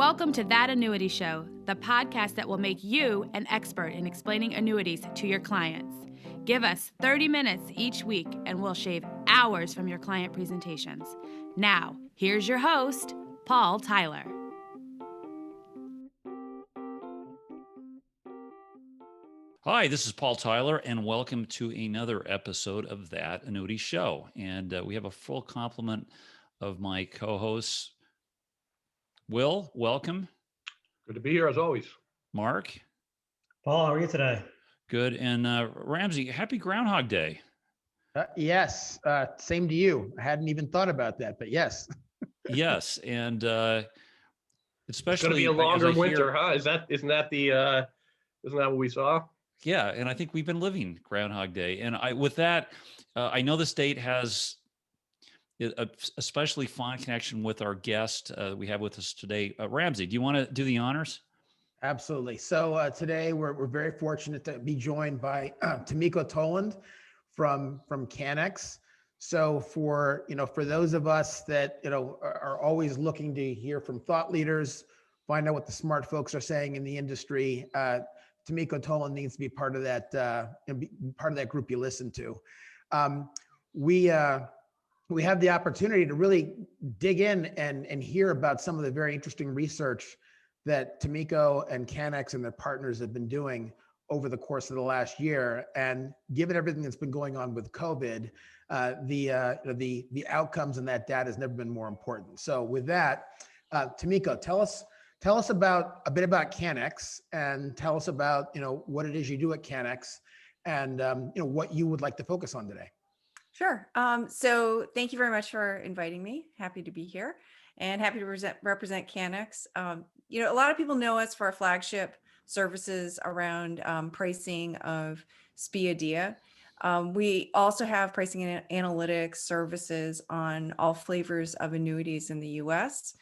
Welcome to That Annuity Show, the podcast that will make you an expert in explaining annuities to your clients. Give us 30 minutes each week and we'll shave hours from your client presentations. Now, here's your host, Paul Tyler. Hi, this is Paul Tyler, and welcome to another episode of That Annuity Show. And we have a full complement of my co-hosts. Will, welcome. Good to be here as always. Mark. Paul, how are you today? Good. And Ramsey, happy Groundhog Day. Yes, same to you. I hadn't even thought about that, but yes. Yes, and especially it's going to be a longer winter, huh? Isn't that what we saw? Yeah, and I think we've been living Groundhog Day. And with that, I know the state has a especially fond connection with our guest we have with us today. Ramsey, do you want to do the honors? Absolutely. So today we're very fortunate to be joined by Tamiko Toland from CANNEX. So for those of us that are always looking to hear from thought leaders, find out what the smart folks are saying in the industry, Tamiko Toland needs to be part of that part of that group you listen to. We have the opportunity to really dig in and hear about some of the very interesting research that Tamiko and CANNEX and their partners have been doing over the course of the last year. And given everything that's been going on with COVID, the outcomes and that data has never been more important. So with that, Tamiko, tell us a bit about CANNEX and tell us about what it is you do at CANNEX and what you would like to focus on today. Sure. So thank you very much for inviting me. Happy to be here and happy to represent CANNEX. A lot of people know us for our flagship services around pricing of SPIA-DIA. We also have pricing and analytics services on all flavors of annuities in the U.S.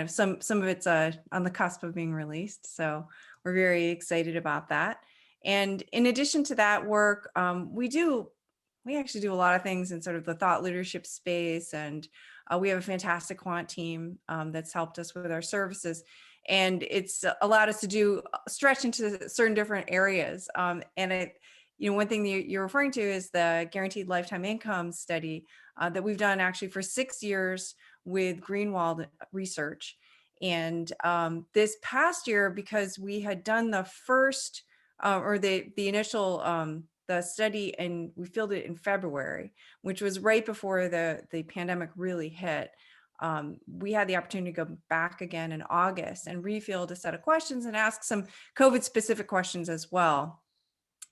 Some of it's on the cusp of being released. So we're very excited about that. And in addition to that work, we actually do a lot of things in sort of the thought leadership space. And we have a fantastic quant team that's helped us with our services. And it's allowed us to stretch into certain different areas. One thing that you're referring to is the guaranteed lifetime income study that we've done actually for 6 years with Greenwald Research. And this past year, because we had done the first the initial the study, and we fielded it in February, which was right before the pandemic really hit. We had the opportunity to go back again in August and refield a set of questions and ask some COVID-specific questions as well,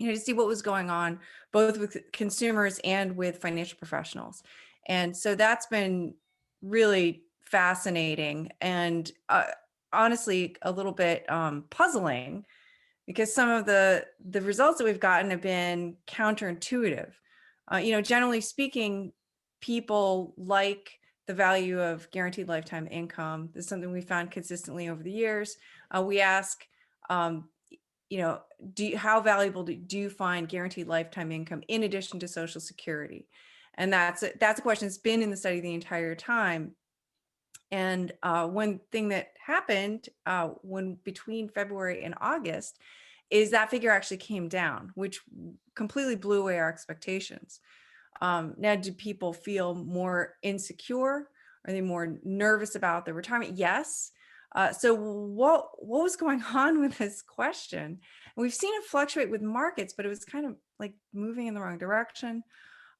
to see what was going on both with consumers and with financial professionals. And so that's been really fascinating and honestly a little bit puzzling, because some of the results that we've gotten have been counterintuitive. Generally speaking, people like the value of guaranteed lifetime income. This is something we found consistently over the years. We ask, how valuable do you find guaranteed lifetime income in addition to Social Security? And that's a question that's been in the study the entire time. And one thing that happened between February and August is that figure actually came down, which completely blew away our expectations. Now, do people feel more insecure? Are they more nervous about their retirement? Yes. So what was going on with this question? And we've seen it fluctuate with markets, but it was kind of like moving in the wrong direction.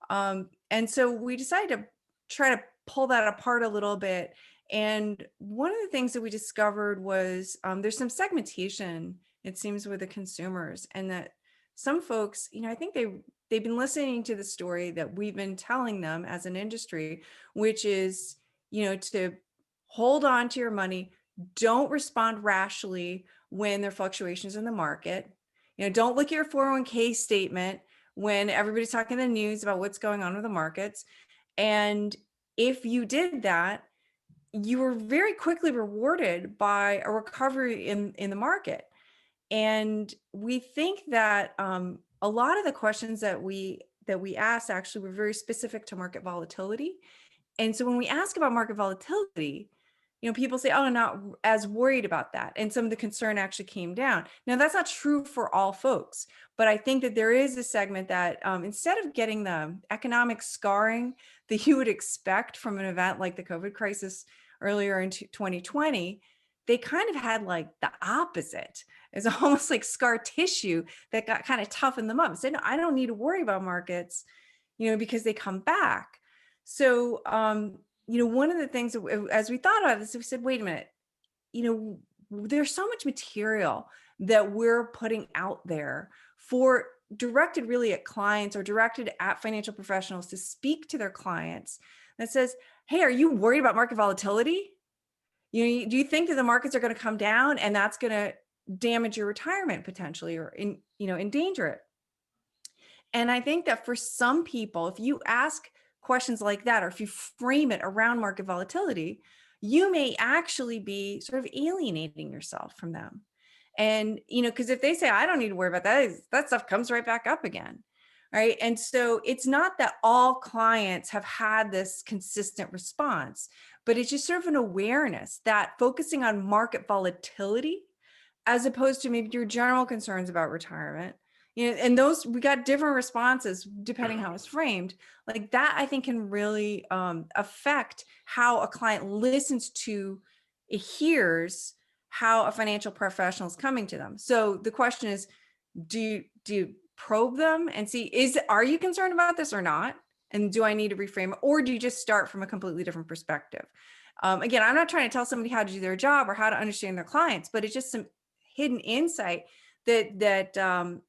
And so we decided to try to pull that apart a little bit. And one of the things that we discovered was there's some segmentation, it seems, with the consumers, and that some folks, I think they've been listening to the story that we've been telling them as an industry, which is, to hold on to your money, don't respond rashly when there are fluctuations in the market. Don't look at your 401k statement when everybody's talking in the news about what's going on with the markets. And if you did that, you were very quickly rewarded by a recovery in the market. And we think that a lot of the questions that we asked actually were very specific to market volatility. And so when we ask about market volatility, people say, oh, I'm not as worried about that. And some of the concern actually came down. Now, that's not true for all folks, but I think that there is a segment that instead of getting the economic scarring that you would expect from an event like the COVID crisis earlier in 2020, they kind of had like the opposite. It's almost like scar tissue that got kind of toughened them up and said, no, I don't need to worry about markets, because they come back. So, one of the things as we thought about this, we said, wait a minute, there's so much material that we're putting out there for directed really at clients or directed at financial professionals to speak to their clients that says, hey, are you worried about market volatility? Do you think that the markets are going to come down and that's going to damage your retirement potentially or endanger it? And I think that for some people, if you ask questions like that, or if you frame it around market volatility, you may actually be sort of alienating yourself from them. And, because if they say, I don't need to worry about that stuff comes right back up again. Right. And so it's not that all clients have had this consistent response, but it's just sort of an awareness that focusing on market volatility, as opposed to maybe your general concerns about retirement, and those, we got different responses depending how it's framed. Like that, I think can really affect how a client listens to, hears how a financial professional is coming to them. So the question is, do you probe them and see, are you concerned about this or not? And do I need to reframe it? Or do you just start from a completely different perspective? Again, I'm not trying to tell somebody how to do their job or how to understand their clients, but it's just some hidden insight that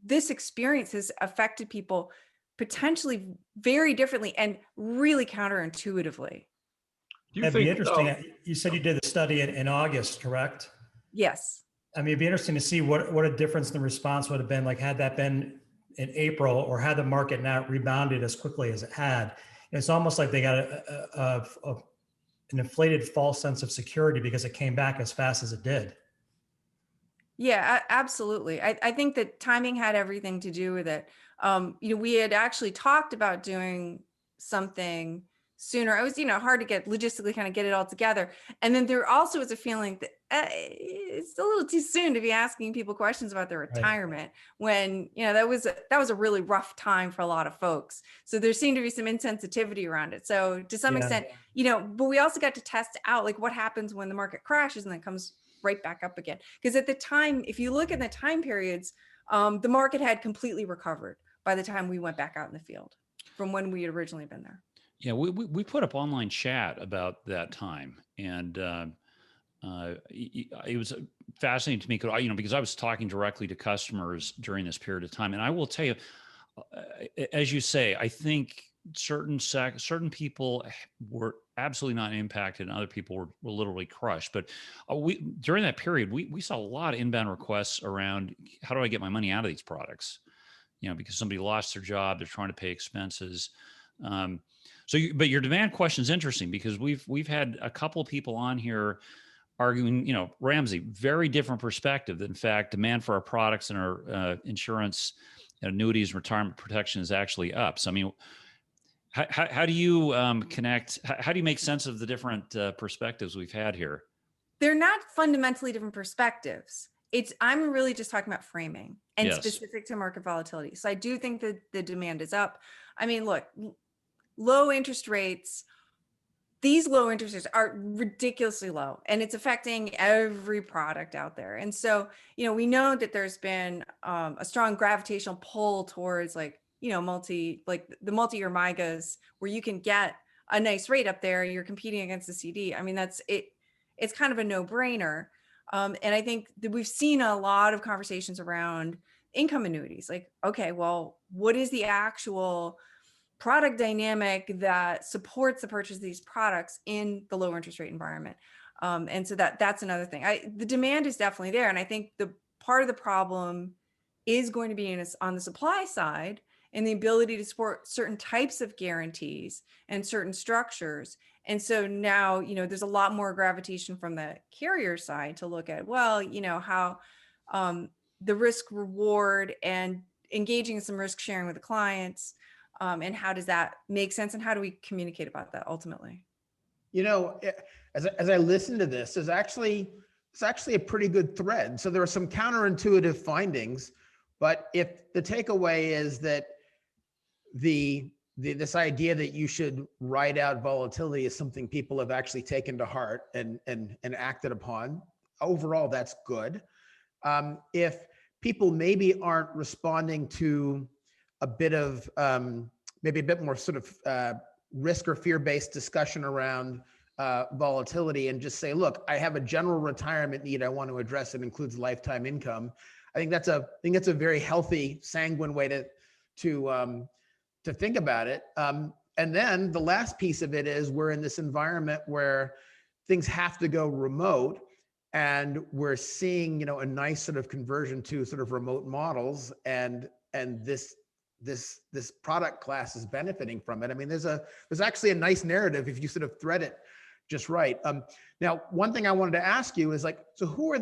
this experience has affected people potentially very differently and really counterintuitively. It'd be interesting. You said you did the study in August, correct? Yes. I mean, it'd be interesting to see what a difference in the response would have been, like had that been in April or had the market not rebounded as quickly as it had. It's almost like they got an inflated false sense of security because it came back as fast as it did. Yeah, absolutely. I think that timing had everything to do with it. We had actually talked about doing something sooner. It was, hard to logistically kind of get it all together. And then there also was a feeling that it's a little too soon to be asking people questions about their retirement when, that was a really rough time for a lot of folks. So there seemed to be some insensitivity around it. So to some extent, but we also got to test out like what happens when the market crashes and then comes right back up again. Because at the time, if you look at the time periods, the market had completely recovered by the time we went back out in the field from when we had originally been there. Yeah, we put up online chat about that time, and it was fascinating to me, because I was talking directly to customers during this period of time, and I will tell you, as you say, I think certain people were absolutely not impacted, and other people were literally crushed. But during that period, we saw a lot of inbound requests around how do I get my money out of these products, because somebody lost their job, they're trying to pay expenses. But your demand question is interesting because we've had a couple of people on here arguing, Ramsey, very different perspective. In fact, demand for our products and our insurance, annuities, and retirement protection is actually up. So, I mean, how do you connect? How do you make sense of the different perspectives we've had here? They're not fundamentally different perspectives. I'm really just talking about framing and specific to market volatility. So I do think that the demand is up. I mean, look, low interest rates, these low interest rates are ridiculously low, and it's affecting every product out there. And so, we know that there's been a strong gravitational pull towards the multi-year MIGAs where you can get a nice rate up there. You're competing against the CD. I mean, that's it. It's kind of a no-brainer. And I think that we've seen a lot of conversations around income annuities. Like, okay, well, what is the actual product dynamic that supports the purchase of these products in the low interest rate environment? And so that's another thing. The demand is definitely there. And I think the part of the problem is going to be on the supply side and the ability to support certain types of guarantees and certain structures. And so now, there's a lot more gravitation from the carrier side to look at, how the risk reward and engaging in some risk sharing with the clients, and how does that make sense? And how do we communicate about that ultimately? You know, as I listen to this, it's actually a pretty good thread. So there are some counterintuitive findings, but if the takeaway is that this idea that you should ride out volatility is something people have actually taken to heart and acted upon, overall, that's good. If people maybe aren't responding to a bit of maybe a bit more sort of risk or fear-based discussion around volatility, and just say, look, I have a general retirement need I want to address. It includes lifetime income. I think that's a very healthy, sanguine way to think about it. And then the last piece of it is we're in this environment where things have to go remote, and we're seeing, a nice sort of conversion to sort of remote models, and this product class is benefiting from it. I mean, there's actually a nice narrative if you sort of thread it just right. Now, one thing I wanted to ask you is, like, so who are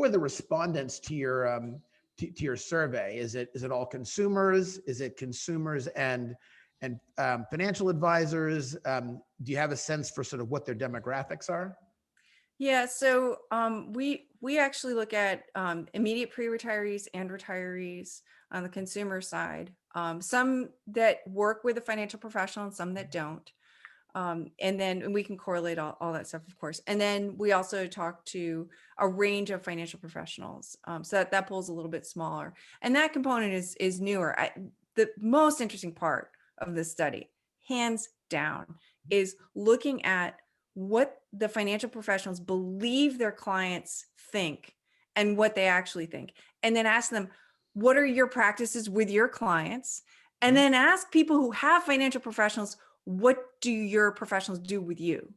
the respondents to your survey? Is it all consumers? Is it consumers and financial advisors? Do you have a sense for sort of what their demographics are? Yeah, so we actually look at immediate pre-retirees and retirees on the consumer side. Some that work with a financial professional and some that don't. And then we can correlate all that stuff, of course. And then we also talk to a range of financial professionals. So that pool is a little bit smaller. And that component is newer. The most interesting part of this study, hands down, is looking at what the financial professionals believe their clients think and what they actually think. And then ask them, what are your practices with your clients? And then ask people who have financial professionals, what do your professionals do with you?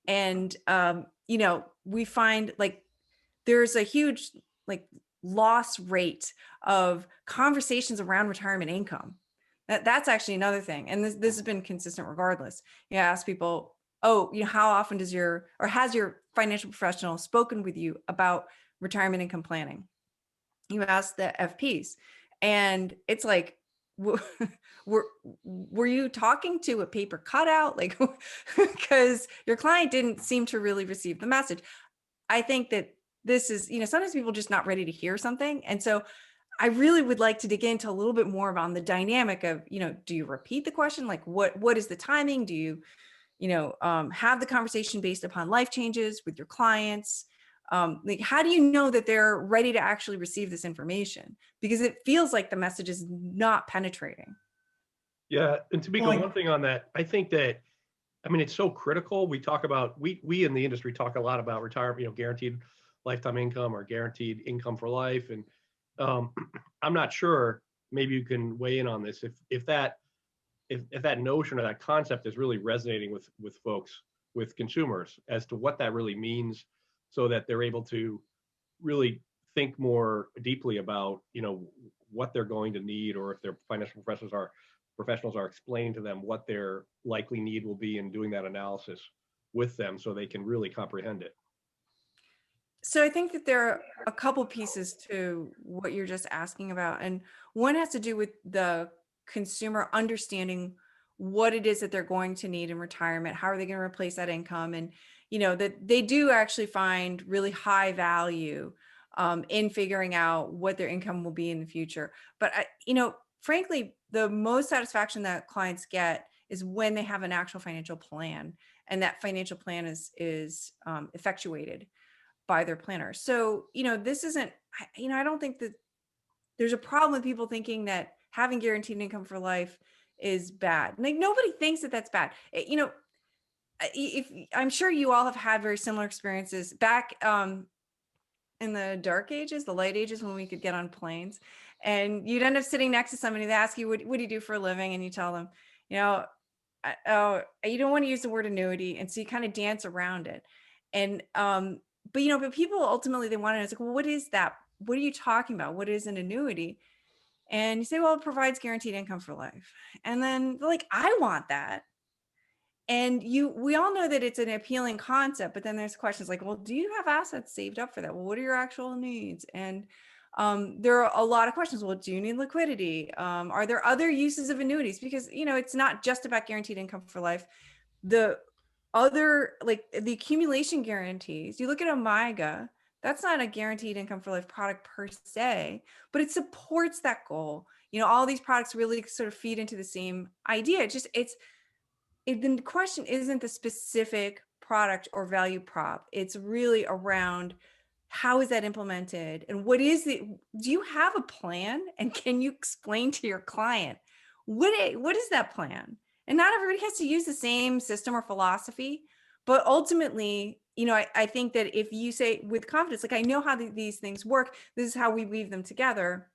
And, we find like there's a huge loss rate of conversations around retirement income. That's actually another thing. And this has been consistent regardless. Ask people, how often has your financial professional spoken with you about retirement income planning? You ask the FPs, and it's like, were you talking to a paper cutout? Like, because your client didn't seem to really receive the message. I think that this is, sometimes people are just not ready to hear something. And so I really would like to dig into a little bit more on the dynamic of, do you repeat the question? Like, what is the timing? Do you, have the conversation based upon life changes with your clients? How do you know that they're ready to actually receive this information? Because it feels like the message is not penetrating. Yeah, and Tamiko, one thing on that, I think that, it's so critical. We talk about, we in the industry talk a lot about retirement, guaranteed lifetime income or guaranteed income for life. And I'm not sure, maybe you can weigh in on this, if that notion or that concept is really resonating with folks, with consumers, as to what that really means, so that they're able to really think more deeply about, what they're going to need, or if their financial professionals are explaining to them what their likely need will be, and doing that analysis with them so they can really comprehend it. So I think that there are a couple pieces to what you're just asking about. And one has to do with the consumer understanding what it is that they're going to need in retirement. How are they going to replace that income? And, that they do actually find really high value in figuring out what their income will be in the future. But, frankly, the most satisfaction that clients get is when they have an actual financial plan, and that financial plan is effectuated by their planner. So, this isn't, I don't think that there's a problem with people thinking that having guaranteed income for life is bad. Like, nobody thinks that that's bad. If I'm sure you all have had very similar experiences back in the dark ages, the light ages, when we could get on planes, and you'd end up sitting next to somebody that asks you, what do you do for a living? And you tell them, you don't want to use the word annuity. And so you kind of dance around it. And, but people ultimately, they want to know, it's like, well, what is that? What are you talking about? What is an annuity? And you say, well, it provides guaranteed income for life. And then they're like, I want that. And we all know that it's an appealing concept, but then there's questions like, well, do you have assets saved up for that? Well, what are your actual needs? And there are a lot of questions. Well, do you need liquidity? Are there other uses of annuities? Because, it's not just about guaranteed income for life. The other, like the accumulation guarantees, you look at a MIGA, that's not a guaranteed income for life product per se, but it supports that goal. You know, all these products really sort of feed into the same idea. The question isn't the specific product or value prop. It's really around how is that implemented, and do you have a plan, and can you explain to your client what is that plan? And not everybody has to use the same system or philosophy, but ultimately, you know, I think that if you say with confidence, like, I know how these things work, this is how we weave them together,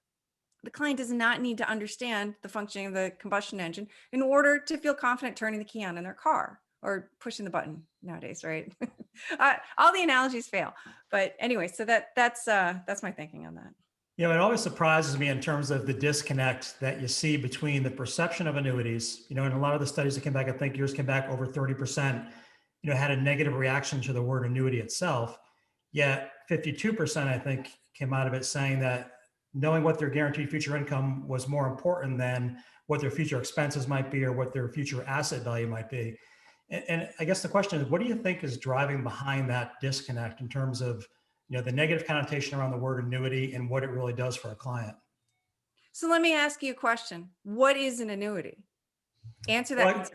the client does not need to understand the functioning of the combustion engine in order to feel confident turning the key on in their car or pushing the button nowadays, right? All the analogies fail. But anyway, so that's my thinking on that. You know, it always surprises me in terms of the disconnect that you see between the perception of annuities. You know, in a lot of the studies that came back, I think yours came back over 30%, you know, had a negative reaction to the word annuity itself. Yet 52%, I think, came out of it saying that knowing what their guaranteed future income was more important than what their future expenses might be or what their future asset value might be. And I guess the question is, what do you think is driving behind that disconnect in terms of, you know, the negative connotation around the word annuity and what it really does for a client? So let me ask you a question. What is an annuity? Answer that. Well,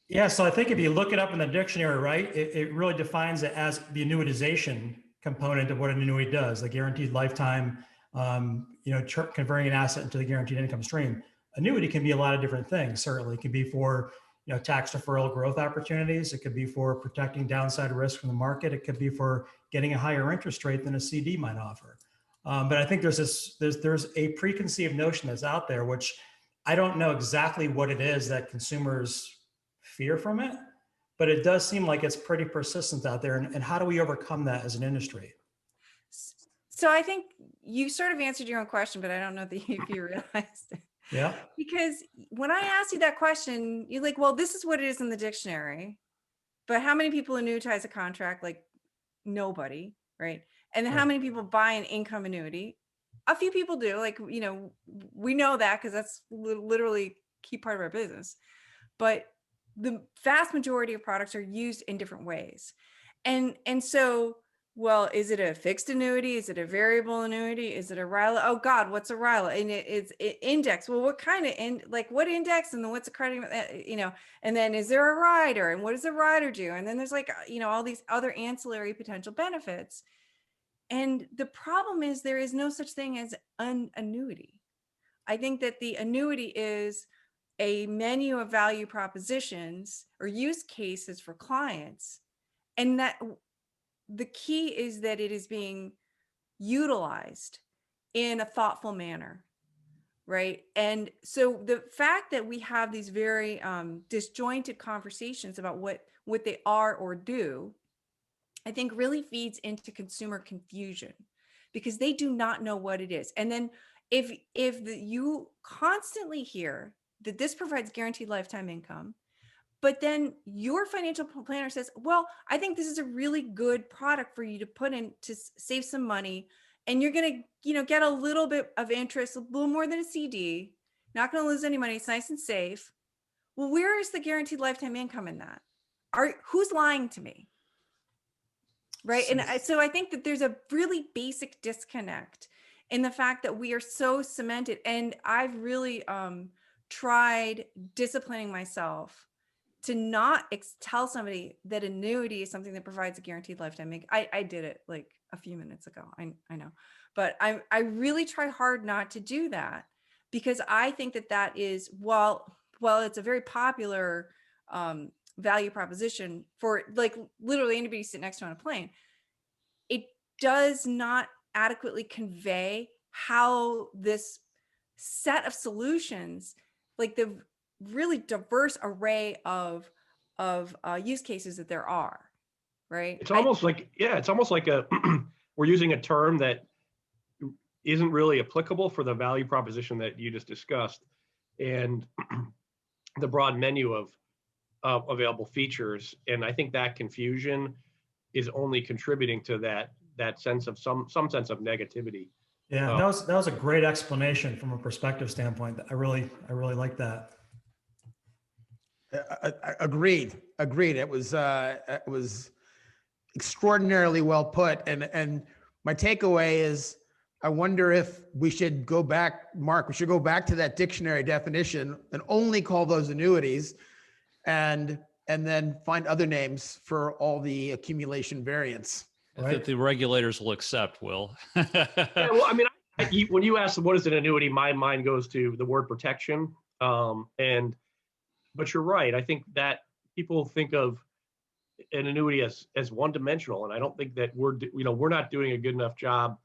yeah, so I think if you look it up in the dictionary, right, it really defines it as the annuitization component of what an annuity does, the guaranteed lifetime, you know, converting an asset into the guaranteed income stream. Annuity can be a lot of different things. Certainly, it can be for, you know, tax deferral growth opportunities. It could be for protecting downside risk from the market. It could be for getting a higher interest rate than a CD might offer. But I think there's a preconceived notion that's out there, which I don't know exactly what it is that consumers fear from it, but it does seem like it's pretty persistent out there. And how do we overcome that as an industry? So I think you sort of answered your own question, but I don't know if you realized it. Yeah. Because when I asked you that question, you're like, well, this is what it is in the dictionary, but how many people annuitize a contract? Like, nobody, right? And then how many people buy an income annuity? A few people do. Like, you know, we know that because that's literally a key part of our business. But the vast majority of products are used in different ways. And so, well, is it a fixed annuity? Is it a variable annuity? Is it a RILA? Oh God, what's a RILA? And it's index. Well, what kind of, like what index? And then what's a credit, you know, and then is there a rider? And what does a rider do? And then there's like, you know, all these other ancillary potential benefits. And the problem is there is no such thing as an annuity. I think that the annuity is a menu of value propositions or use cases for clients. And that the key is that it is being utilized in a thoughtful manner, right? And so the fact that we have these very disjointed conversations about what they are or do, I think really feeds into consumer confusion because they do not know what it is. And then if you constantly hear that this provides guaranteed lifetime income, but then your financial planner says, well, I think this is a really good product for you to put in to save some money. And you're going to, you know, get a little bit of interest, a little more than a CD, not going to lose any money. It's nice and safe. Well, where is the guaranteed lifetime income in that? Who's lying to me? Right. And so I think that there's a really basic disconnect in the fact that we are so cemented. And I've really tried disciplining myself to not tell somebody that annuity is something that provides a guaranteed lifetime income. I did it like a few minutes ago. I know, but I really try hard not to do that because I think that is, well, it's a very popular value proposition for like literally anybody sitting next to on a plane. It does not adequately convey how this set of solutions, like the really diverse array of use cases that there are, right? It's almost like a we're using a term that isn't really applicable for the value proposition that you just discussed, and the broad menu of available features. And I think that confusion is only contributing to that sense of some sense of negativity. Yeah, that was a great explanation from a perspective standpoint. I really like that. Agreed. It was extraordinarily well put. And my takeaway is, I wonder if we should go back, Mark, we should go back to that dictionary definition and only call those annuities, and then find other names for all the accumulation variants. Right. That the regulators will accept, Will. Yeah, well, I mean, when you ask what is an annuity, my mind goes to the word protection. But you're right. I think that people think of an annuity as one dimensional, and I don't think that we're not doing a good enough job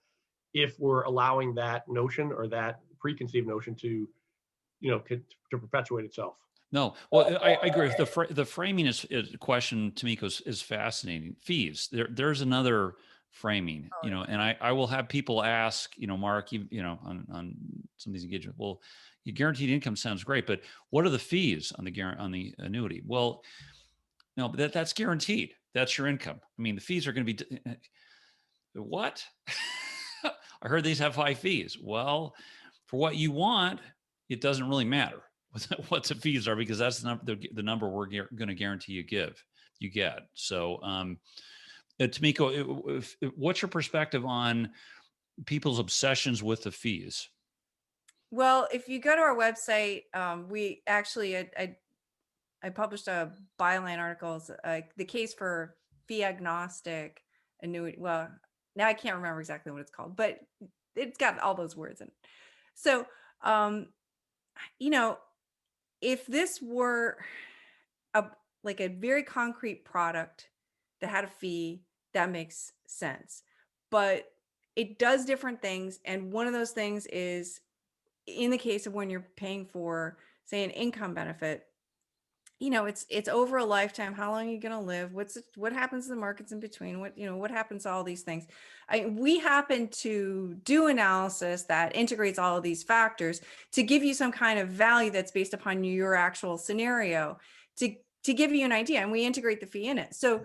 if we're allowing that notion or that preconceived notion to perpetuate itself. No, well, I agree with the framing is question. Tamiko is fascinating. Fees. There's another framing, and I will have people ask, Mark, on some of these engagements. Well, your guaranteed income sounds great, but what are the fees on the annuity? Well, no, that's guaranteed. That's your income. I mean, the fees are going to be what? I heard these have high fees. Well, for what you want, it doesn't really matter what the fees are, because that's the number we're going to guarantee you get. So, Tamiko, what's your perspective on people's obsessions with the fees? Well, if you go to our website, we actually, I published a byline articles, the case for fee agnostic annuity. Well, now I can't remember exactly what it's called, but it's got all those words in it. So, if this were a very concrete product that had a fee, that makes sense. But it does different things. And one of those things is, in the case of when you're paying for, say, an income benefit, it's over a lifetime. How long are you going to live? What happens to the markets in between? What happens to all these things? We happen to do analysis that integrates all of these factors to give you some kind of value that's based upon your actual scenario to give you an idea. And we integrate the fee in it. So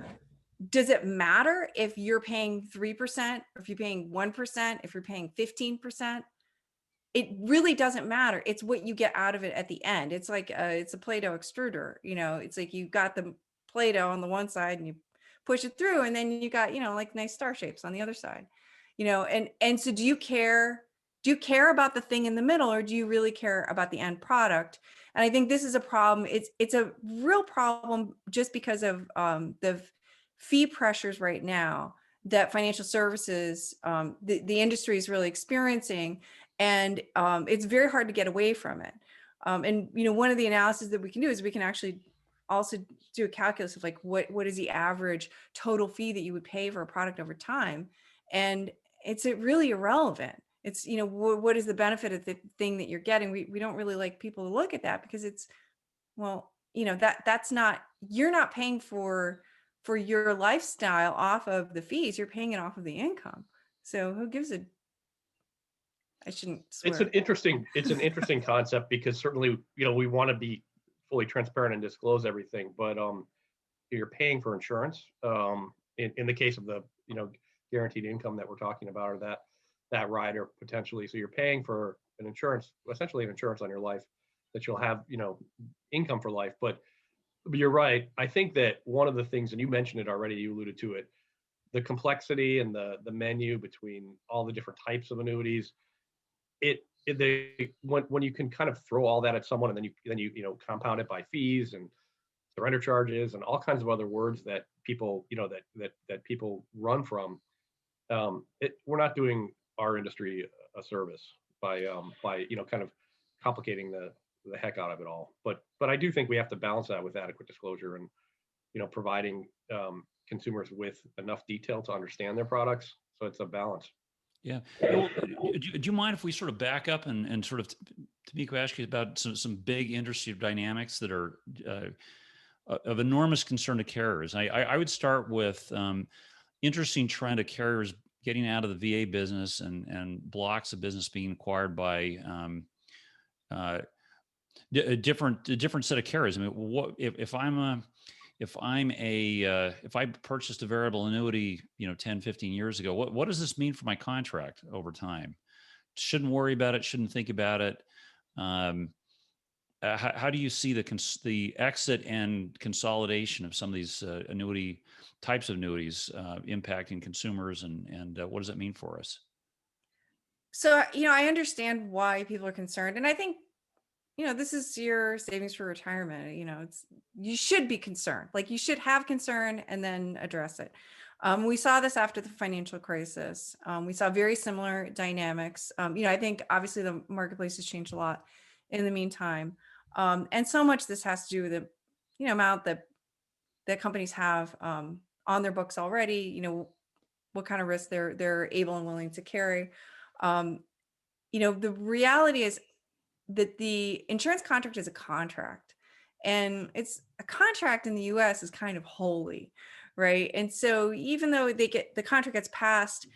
does it matter if you're paying 3%, or if you're paying 1%, if you're paying 15%? It really doesn't matter. It's what you get out of it at the end. It's like it's a Play-Doh extruder. It's like you got the Play-Doh on the one side and you push it through, and then you got like nice star shapes on the other side. And so do you care about the thing in the middle, or do you really care about the end product? And I think this is a problem. It's a real problem just because of the fee pressures right now that financial services, the industry is really experiencing. And it's very hard to get away from it. And one of the analyses that we can do is we can actually also do a calculus of like what is the average total fee that you would pay for a product over time, and it's really irrelevant. It's what is the benefit of the thing that you're getting? We don't really like people to look at that, because it's that's not, you're not paying for your lifestyle off of the fees. You're paying it off of the income. So who gives a I shouldn't swear. It's an interesting concept, because certainly, we want to be fully transparent and disclose everything, but you're paying for insurance. In the case of the, guaranteed income that we're talking about, or that rider potentially. So you're paying for an insurance, essentially an insurance on your life, that you'll have, income for life. But you're right. I think that one of the things, and you mentioned it already, you alluded to it, the complexity and the menu between all the different types of annuities. When you can kind of throw all that at someone, and then you compound it by fees and surrender charges and all kinds of other words that people that people run from, we're not doing our industry a service by kind of complicating the heck out of it all. But I do think we have to balance that with adequate disclosure and providing consumers with enough detail to understand their products. So it's a balance. Yeah. Well, do you mind if we sort of back up and sort of, Tamiko, ask you about some big industry dynamics that are of enormous concern to carriers? I would start with interesting trend of carriers getting out of the VA business and blocks of business being acquired by a different set of carriers. I mean, what if I purchased a variable annuity, 10, 15 years ago, what does this mean for my contract over time? Shouldn't worry about it. Shouldn't think about it. how do you see the exit and consolidation of some of these annuity types of annuities impacting consumers, and what does that mean for us? So, I understand why people are concerned. And I think, this is your savings for retirement. You should be concerned. Like, you should have concern and then address it. We saw this after the financial crisis. We saw very similar dynamics. I think obviously the marketplace has changed a lot in the meantime. And so much this has to do with the, amount that companies have on their books already, what kind of risk they're able and willing to carry. The reality is that the insurance contract is a contract, and it's a contract in the US is kind of holy, right? And so even though the contract gets passed,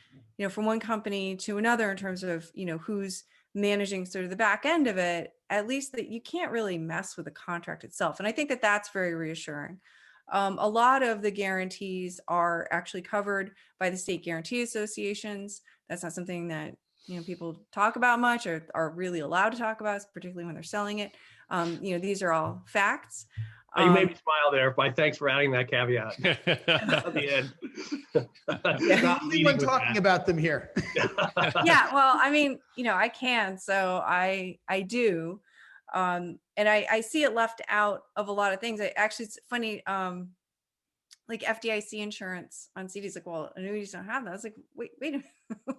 from one company to another in terms of, who's managing sort of the back end of it, at least that you can't really mess with the contract itself. And I think that that's very reassuring. A lot of the guarantees are actually covered by the state guarantee associations. That's not something that people talk about much or are really allowed to talk about, particularly when they're selling it. These are all facts. You made me smile there. But thanks for adding that caveat at the end. Not the only one talking about them here. Yeah, well, I can, so I do. And I see it left out of a lot of things. It's funny, like FDIC insurance on CDs, like, well, annuities don't have that. I was like, wait a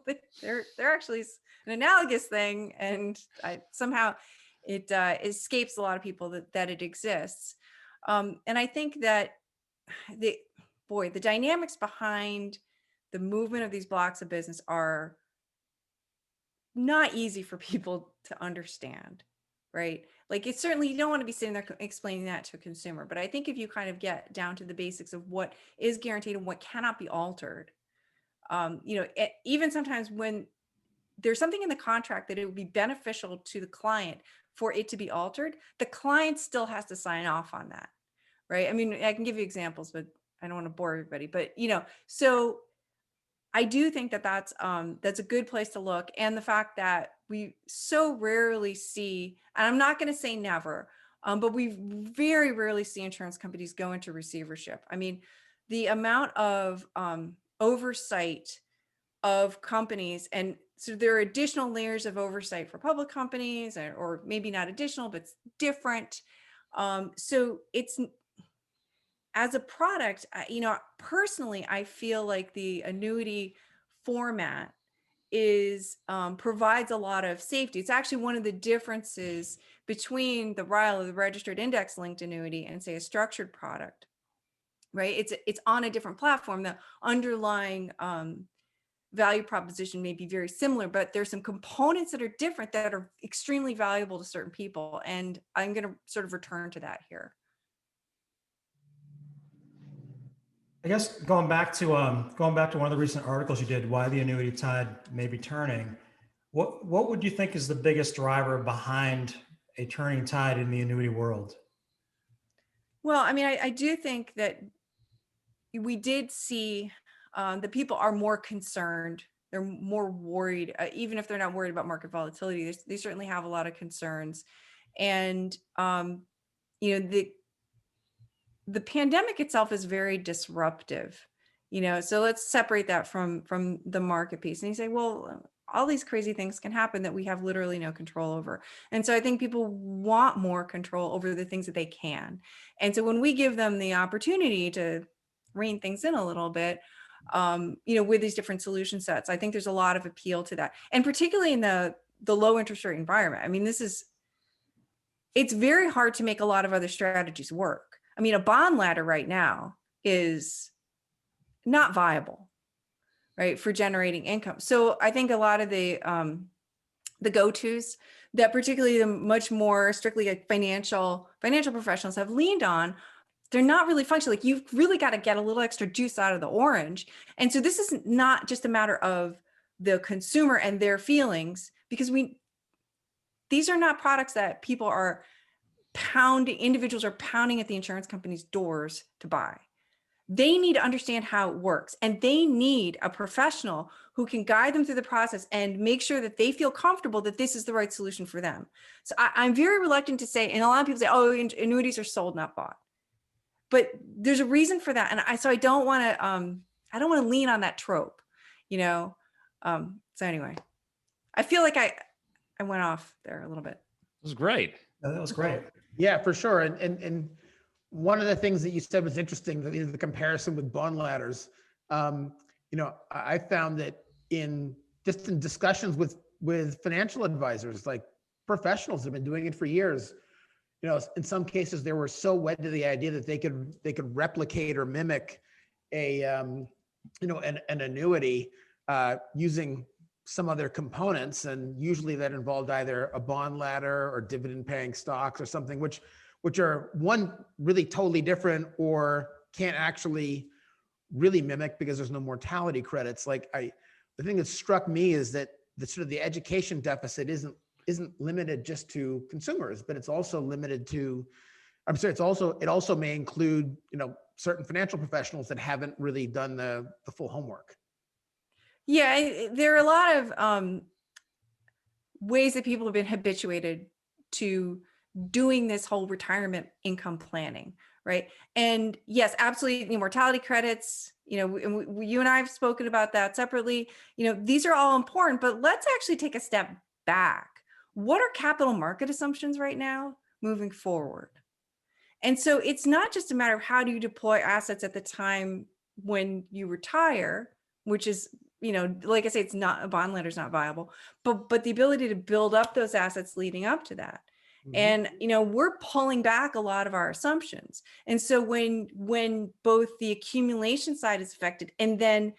minute, they're actually an analogous thing, and somehow it escapes a lot of people that it exists. And I think that the dynamics behind the movement of these blocks of business are not easy for people to understand, right? Like, it's certainly, you don't want to be sitting there explaining that to a consumer, but I think if you kind of get down to the basics of what is guaranteed and what cannot be altered, even sometimes when there's something in the contract that it would be beneficial to the client for it to be altered, the client still has to sign off on that, right? I mean, I can give you examples, but I don't want to bore everybody, but so I do think that that's a good place to look. And the fact that we so rarely see, and I'm not going to say never, but we very rarely see insurance companies go into receivership. I mean, the amount of oversight of companies, and so there are additional layers of oversight for public companies, or maybe not additional, but it's different. So it's, as a product, personally, I feel like the annuity format provides a lot of safety. It's actually one of the differences between the RILA, the registered index linked annuity, and say a structured product, right? It's on a different platform. The underlying value proposition may be very similar, but there's some components that are different that are extremely valuable to certain people. And I'm going to sort of return to that here. I guess going back to one of the recent articles you did, why the annuity tide may be turning. What would you think is the biggest driver behind a turning tide in the annuity world? Well, I mean, I do think that we did see that people are more concerned. They're more worried, even if they're not worried about market volatility. They certainly have a lot of concerns, and the pandemic itself is very disruptive, so let's separate that from the market piece. And you say, well, all these crazy things can happen that we have literally no control over. And so I think people want more control over the things that they can. And so when we give them the opportunity to rein things in a little bit, with these different solution sets, I think there's a lot of appeal to that. And particularly in the low interest rate environment. I mean, it's very hard to make a lot of other strategies work. I mean, a bond ladder right now is not viable, right, for generating income. So I think a lot of the go-tos that particularly the much more strictly like financial professionals have leaned on, they're not really functional. Like, you've really got to get a little extra juice out of the orange. And so this is not just a matter of the consumer and their feelings, because these are not products that individuals are pounding at the insurance company's doors to buy. they need to understand how it works, and they need a professional who can guide them through the process and make sure that they feel comfortable that this is the right solution for them. So I'm very reluctant to say, and a lot of people say, oh, annuities are sold, not bought. But there's a reason for that. And I don't want to lean on that trope, you know? So anyway, I feel like I went off there a little bit. It was great. That was great. Yeah, for sure. And one of the things that you said was interesting, the comparison with bond ladders. I found that in discussions with financial advisors, like professionals have been doing it for years. In some cases they were so wed to the idea that they could replicate or mimic an annuity using some other components, and usually that involved either a bond ladder or dividend paying stocks or something, which are one really totally different or can't actually really mimic because there's no mortality credits. The thing that struck me is that the education deficit isn't limited just to consumers, but it's also limited to, it also may include, certain financial professionals that haven't really done the full homework. Yeah, there are a lot of ways that people have been habituated to doing this whole retirement income planning, right? And yes, absolutely, mortality credits, and you and I have spoken about that separately. These are all important, but let's actually take a step back. What are capital market assumptions right now moving forward? And so it's not just a matter of how do you deploy assets at the time when you retire, which is, like I say, it's not, a bond ladder is not viable, but the ability to build up those assets leading up to that. And, we're pulling back a lot of our assumptions. And so when both the accumulation side is affected and then,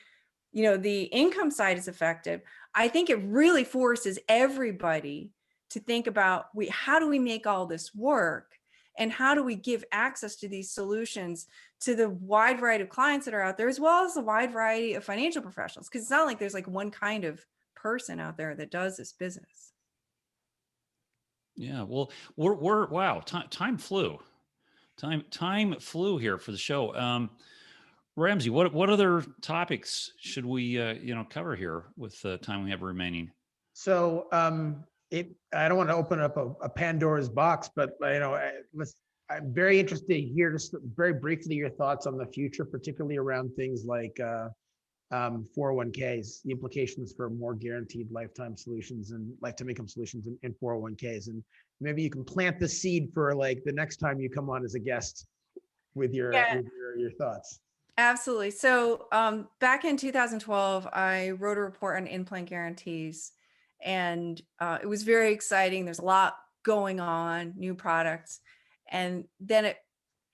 the income side is affected, I think it really forces everybody to think about, how do we make all this work? And how do we give access to these solutions to the wide variety of clients that are out there, as well as the wide variety of financial professionals? Because it's not like there's like one kind of person out there that does this business. Yeah, well, we're wow, time flew. Time flew here for the show. Ramsey, what other topics should we cover here with the time we have remaining? So I don't want to open up a Pandora's box, but I'm very interested to hear just very briefly your thoughts on the future, particularly around things like 401ks, the implications for more guaranteed lifetime solutions and lifetime income solutions in 401ks. And maybe you can plant the seed for like the next time you come on as a guest with your thoughts. Absolutely. So back in 2012, I wrote a report on in-plan guarantees, and it was very exciting. There's a lot going on, new products. And then it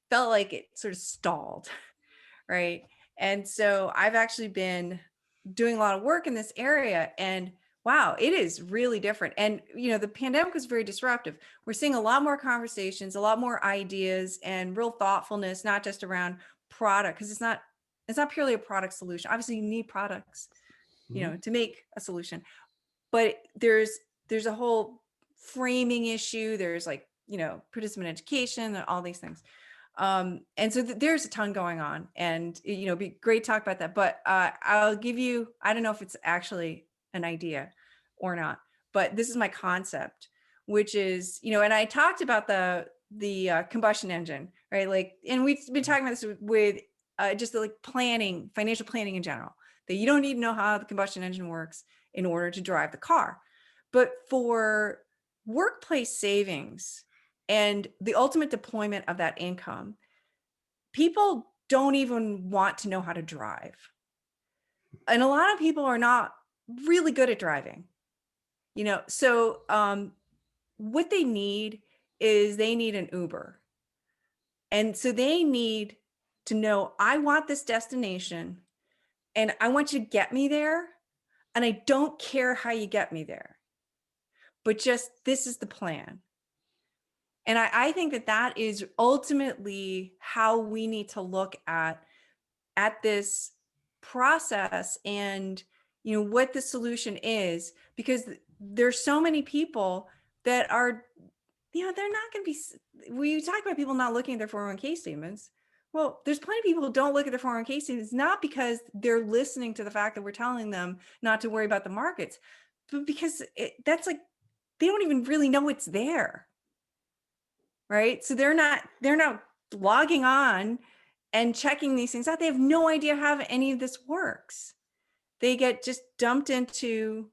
felt like it sort of stalled, right? And so I've actually been doing a lot of work in this area, and wow, it is really different. And, the pandemic was very disruptive. We're seeing a lot more conversations, a lot more ideas, and real thoughtfulness, not just around product, because it's not purely a product solution. Obviously you need products, to make a solution, but there's a whole framing issue. There's like, participant education and all these things. And so there's a ton going on, and, it'd be great to talk about that, but I'll give you, I don't know if it's actually an idea or not, but this is my concept, which is, and I talked about the combustion engine, right? Like, and we've been talking about this with just like planning, financial planning in general, that you don't need to know how the combustion engine works in order to drive the car. But for workplace savings and the ultimate deployment of that income, people don't even want to know how to drive. And a lot of people are not really good at driving, so what they need is they need an Uber. And so they need to know, I want this destination and I want you to get me there. And I don't care how you get me there, but just, this is the plan. And I think that is ultimately how we need to look at this process and, what the solution is, because there's so many people that are, they're not going to be, when you talk about people not looking at their 401k statements, Well, there's plenty of people who don't look at their 401k savings, not because they're listening to the fact that we're telling them not to worry about the markets, but because that's like, they don't even really know it's there. Right. So they're not logging on and checking these things out. They have no idea how any of this works. They get just dumped into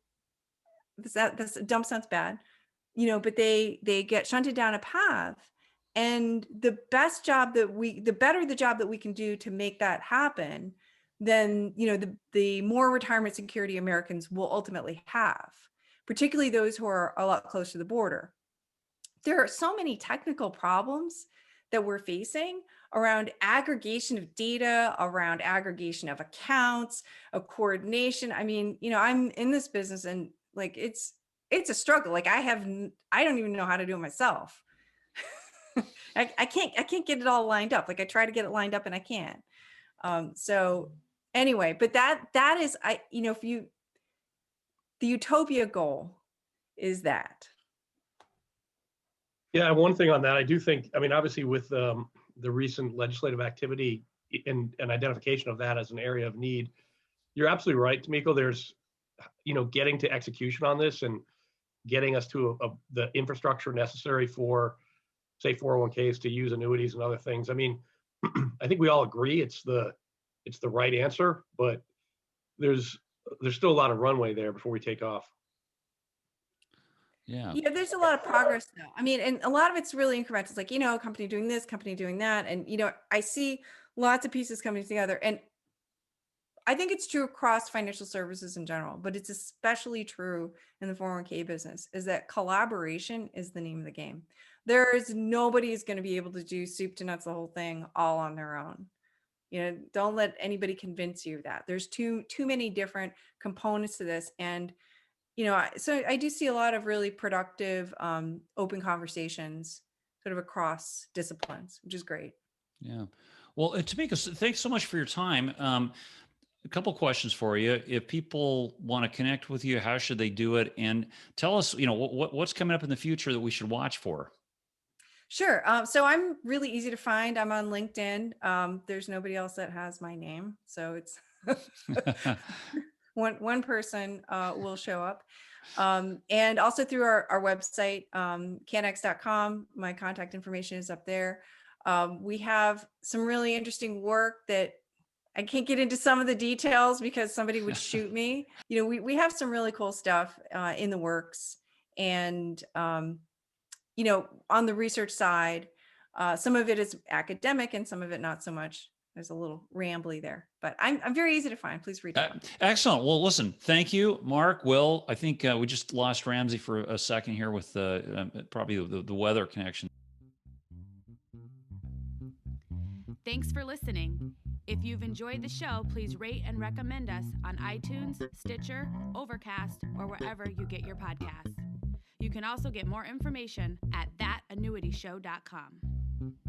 this dump sounds bad, but they get shunted down a path. And the better the job that we can do to make that happen, then, the more retirement security Americans will ultimately have, particularly those who are a lot closer to the border. There are so many technical problems that we're facing around aggregation of data, around aggregation of accounts, a coordination. I mean, I'm in this business and like, it's a struggle. Like I don't even know how to do it myself. I can't get it all lined up. Like I try to get it lined up and I can't. So anyway, but that is, the utopia goal is that. Yeah, one thing on that, I do think, obviously with the recent legislative activity and identification of that as an area of need, you're absolutely right, Tamiko. There's, getting to execution on this and getting us to the infrastructure necessary for, say, 401ks to use annuities and other things. I think we all agree it's the right answer, but there's still a lot of runway there before we take off. Yeah. Yeah, there's a lot of progress though. And a lot of it's really incremental. It's like, a company doing this, company doing that. And, I see lots of pieces coming together. And I think it's true across financial services in general, but it's especially true in the 401k business, is that collaboration is the name of the game. Nobody is going to be able to do soup to nuts, the whole thing all on their own. Don't let anybody convince you of that. There's too many different components to this. And so I do see a lot of really productive, open conversations sort of across disciplines, which is great. Yeah. Well, Tamiko, thanks so much for your time. A couple questions for you. If people want to connect with you, how should they do it? And tell us, what's coming up in the future that we should watch for? Sure. So I'm really easy to find. I'm on LinkedIn. There's nobody else that has my name. So it's one person will show up. And also through our website, CANNEX.com, my contact information is up there. We have some really interesting work that I can't get into some of the details because somebody would shoot me. We have some really cool stuff in the works. And, on the research side, some of it is academic and some of it not so much. There's a little rambly there, but I'm very easy to find. Please reach out. Excellent. Well, listen, thank you, Mark. Will, I think we just lost Ramsey for a second here with probably the weather connection. Thanks for listening. If you've enjoyed the show, please rate and recommend us on iTunes, Stitcher, Overcast, or wherever you get your podcasts. You can also get more information at thatannuityshow.com.